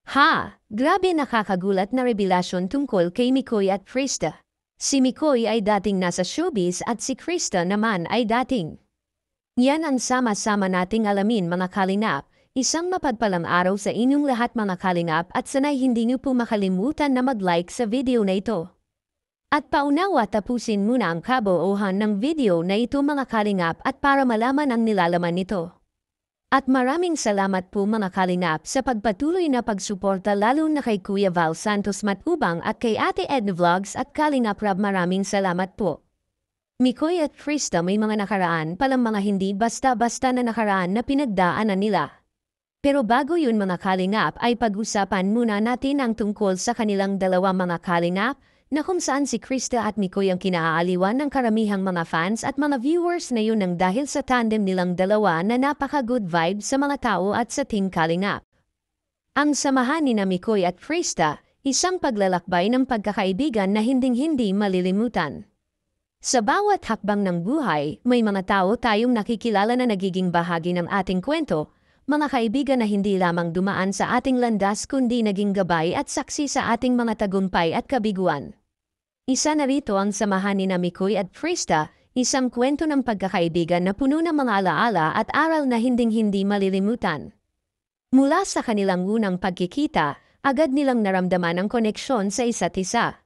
Ha! Grabe nakakagulat na revelasyon tungkol kay Mikoy at Krista. Si Mikoy ay dating nasa showbiz at si Krista naman ay dating. Yan ang sama-sama nating alamin mga kalingap. Isang mapagpalang araw sa inyong lahat mga kalingap at sanay hindi niyo po makalimutan na mag-like sa video na ito. At paunawa tapusin muna ang kabuuhan ng video na ito mga kalingap at para malaman ang nilalaman nito. At maraming salamat po mga kalingap sa pagpatuloy na pagsuporta lalo na kay Kuya Val Santos Matubang at kay Ate Edna Vlogs at Kalingap Rab, maraming salamat po. Mikoy at Krista may mga nakaraan palang mga hindi basta-basta na nakaraan na pinagdaanan nila. Pero bago yun mga kalingap ay pag-usapan muna natin ang tungkol sa kanilang dalawa mga kalingap na kung saan si Krista at Mikoy ang kinaaliwan ng karamihang mga fans at mga viewers na yun ang dahil sa tandem nilang dalawa na napaka-good vibe sa mga tao at sa Team Kalingap. Ang samahan ni na Mikoy at Krista, isang paglalakbay ng pagkakaibigan na hinding-hindi malilimutan. Sa bawat hakbang ng buhay, may mga tao tayong nakikilala na nagiging bahagi ng ating kwento, mga kaibigan na hindi lamang dumaan sa ating landas kundi naging gabay at saksi sa ating mga tagumpay at kabiguan. Isa na rito ang samahan ni na Mikoy at Krista, isang kwento ng pagkakaibigan na puno ng mga alaala at aral na hinding-hindi malilimutan. Mula sa kanilang unang pagkikita, agad nilang naramdaman ang koneksyon sa isa't isa.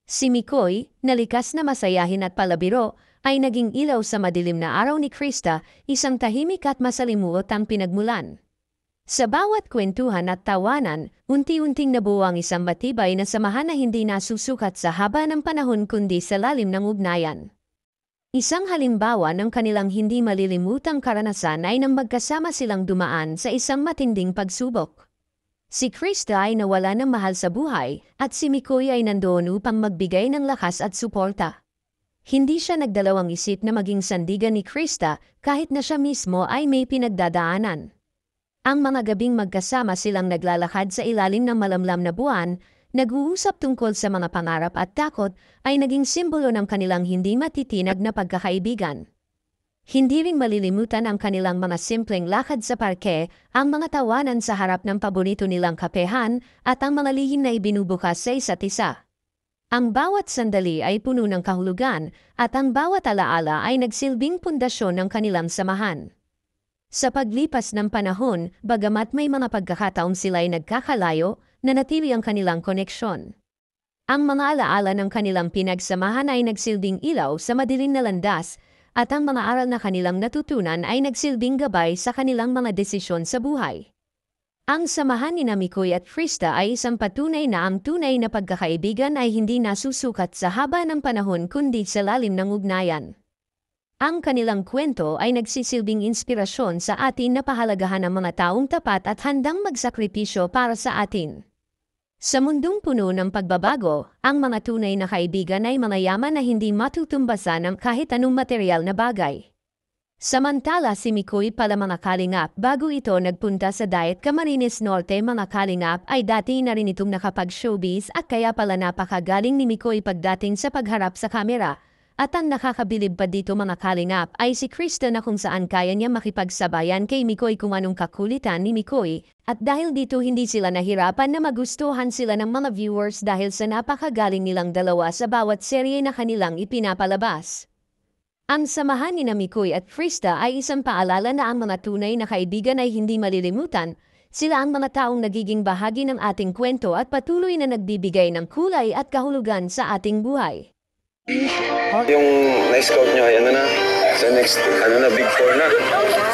Si Mikoy, na likas na masayahin at palabiro, ay naging ilaw sa madilim na araw ni Krista, isang tahimik at masalimuot ang pinagmulan. Sa bawat kwentuhan at tawanan, unti-unting nabuo ang isang matibay na samahan na hindi nasusukat sa haba ng panahon kundi sa lalim ng ugnayan. Isang halimbawa ng kanilang hindi malilimutang karanasan ay nang magkasama silang dumaan sa isang matinding pagsubok. Si Krista ay nawala ng mahal sa buhay at si Mikoy ay nandoon upang magbigay ng lakas at suporta. Hindi siya nagdalawang isip na maging sandigan ni Krista kahit na siya mismo ay may pinagdadaanan. Ang mga gabing magkasama silang naglalakad sa ilalim ng malamlam na buwan, nag-uusap tungkol sa mga pangarap at takot ay naging simbolo ng kanilang hindi matitinag na pagkakaibigan. Hindi ring malilimutan ang kanilang mga simpleng lakad sa parke, ang mga tawanan sa harap ng paborito nilang kapehan at ang mga lihim na ibinubukas sa isa't isa. Ang bawat sandali ay puno ng kahulugan at ang bawat alaala ay nagsilbing pundasyon ng kanilang samahan. Sa paglipas ng panahon, bagamat may mga pagkakataong sila ay nagkakalayo, nanatili ang kanilang koneksyon. Ang mga alaala ng kanilang pinagsamahan ay nagsilbing ilaw sa madilim na landas at ang mga aral na kanilang natutunan ay nagsilbing gabay sa kanilang mga desisyon sa buhay. Ang samahan ni na Mikoy at Krista ay isang patunay na ang tunay na pagkakaibigan ay hindi nasusukat sa haba ng panahon kundi sa lalim ng ugnayan. Ang kanilang kwento ay nagsisilbing inspirasyon sa atin na pahalagahan ang mga taong tapat at handang magsakripisyo para sa atin. Sa mundong puno ng pagbabago, ang mga tunay na kaibigan ay mga yaman na hindi matutumbasan ng kahit anong material na bagay. Samantala si Mikoy pala mga kalingap bago ito nagpunta sa Diet Camarines Norte mga kalingap ay dati na rin itong nakapag-showbiz at kaya pala napakagaling ni Mikoy pagdating sa pagharap sa kamera. At ang nakakabilib pa dito mga kalingap ay si Krista na kung saan kaya niya makipagsabayan kay Mikoy kung anong kakulitan ni Mikoy. At dahil dito hindi sila nahirapan na magustuhan sila ng mga viewers dahil sa napakagaling nilang dalawa sa bawat serye na kanilang ipinapalabas. Ang samahan ni na Mikoy at Krista ay isang paalala na ang mga tunay na kaibigan ay hindi malilimutan. Sila ang mga taong nagiging bahagi ng ating kwento at patuloy na nagbibigay ng kulay at kahulugan sa ating buhay. Yung na-scout nyo ay ano na, sa next, Big 4 na.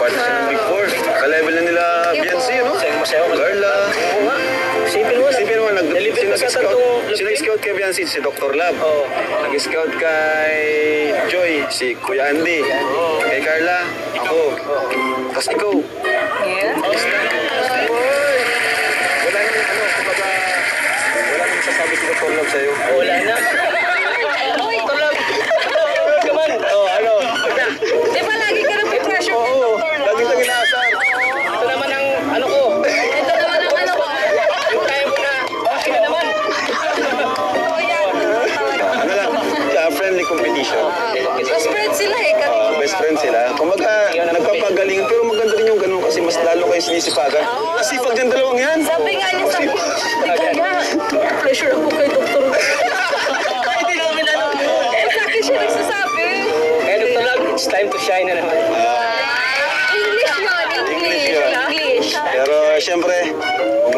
Part siya ng Big 4. Ka-level na nila Biancy, no? Carla. Isipin mo, sino-scout kay Biancy? Si Dr. Lab. Nag-scout kay Joy, si Kuya Andy. Kay Carla, ako. Tapos ikaw. Wala nang sasabi si Dr. Lab sa'yo. Wala na. Di ba lagi ka rin pressure? Oo, lagi kang inaasar. Ito naman ang ano ko. Ito naman ang ano ko. Yung kaya mo na. Okay na naman. Oo yan. Ano lang, friendly competition. Best friend sila eh. Best friend sila. Kumbaga, nagpapagaling pero maganda rin yung ganun kasi mas lalo kayo sinisipagan.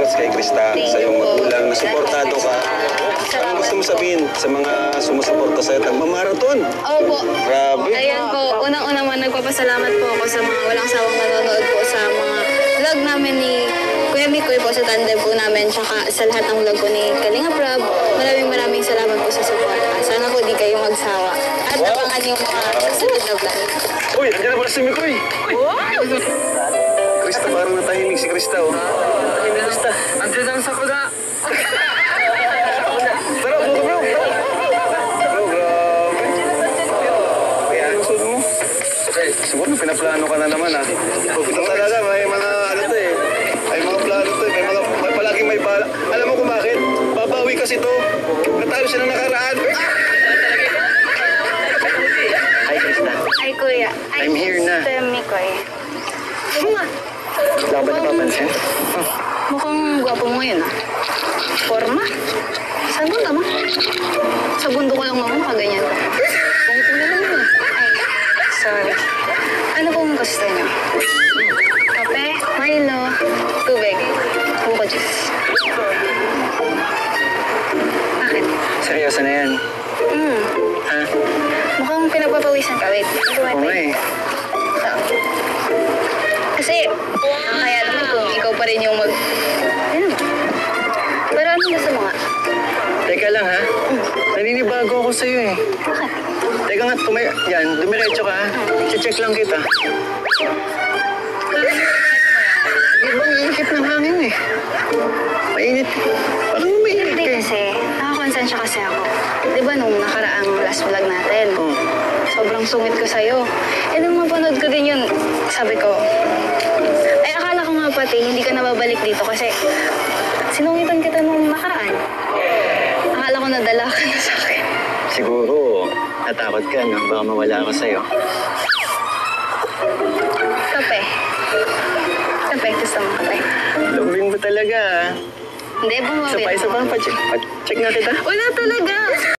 congrats kay Krista Thank sa iyong you po. magulang na suportado ka. Ano gusto mo sabihin sa mga sumusuporta sa'yo? Nagmamarathon. Opo. Grabe. Ayan po, unang-una man nagpapasalamat po ako sa mga walang sawang nanonood po sa mga vlog namin ni Kuya Mikoy po sa tandem po namin, tsaka sa lahat ng vlog po ni Kalinga Prab. Maraming salamat po sa support. Sana po di kayo magsawa. At abangan yung mga sunod na vlog. Uy, andyan na pala si Mikoy. Krista, parang natahimik si Krista, oh. Krista. Andiyan lang sa kuda. Tara, buka bro. Bro, grabe. Kaya ang suot mo. Siguro pinaplano ka na naman, ah. Ito talaga, may mga ano to eh. May mga plano to eh. May palaging may bala. Alam mo kung bakit? Babawi kasi to. Natalo siya ng nakaraan. Hi, Krista. Ay, Kuya. Ay, I'm here na. Mr. Mikoy. Bunga. Wala ba napapansin? Mukhang gwapo mo ngayon, ah. Forma? Saan ka mo? Sa bundok ko lang naman pag ganyan ka. Pungko na lang yun. Ay, sorry. Ano pong gusto niyo? Kape, Milo, tubig, buko juice. Bakit? Seryoso na yan. Ha? Mukhang pinagpapawisan ka. Wait. Oo nga eh. Kasi, kaya naman kung ikaw pa rin yung mag... Ano naman? Pero anong gusto mo nga? Teka lang ha. Naninibago ako sa'yo eh. Bakit? Teka nga, yan, dumiretso ka ha. Check lang kita. Di ba ang init ng hangin eh? Mainit. Parang mainit Hindi eh. kasi, nakakonsensya kasi ako. Di ba nung nakaraang last vlog natin? Oh. Sobrang sungit ko sa'yo. Eh nung mapanood ko din yun, sabi ko, ay akala ko nga pati, hindi ka nababalik dito kasi sinungitan kita nung nakaraan. Akala ko nadala ka na sa akin. Siguro, natakot ka no? Baka mawala ako sa'yo. Kape. Kape, gusto mo kape? Lubin mo talaga ha. Hindi, bumawin Isa pa, pa. Pa-check nga kita. Wala talaga.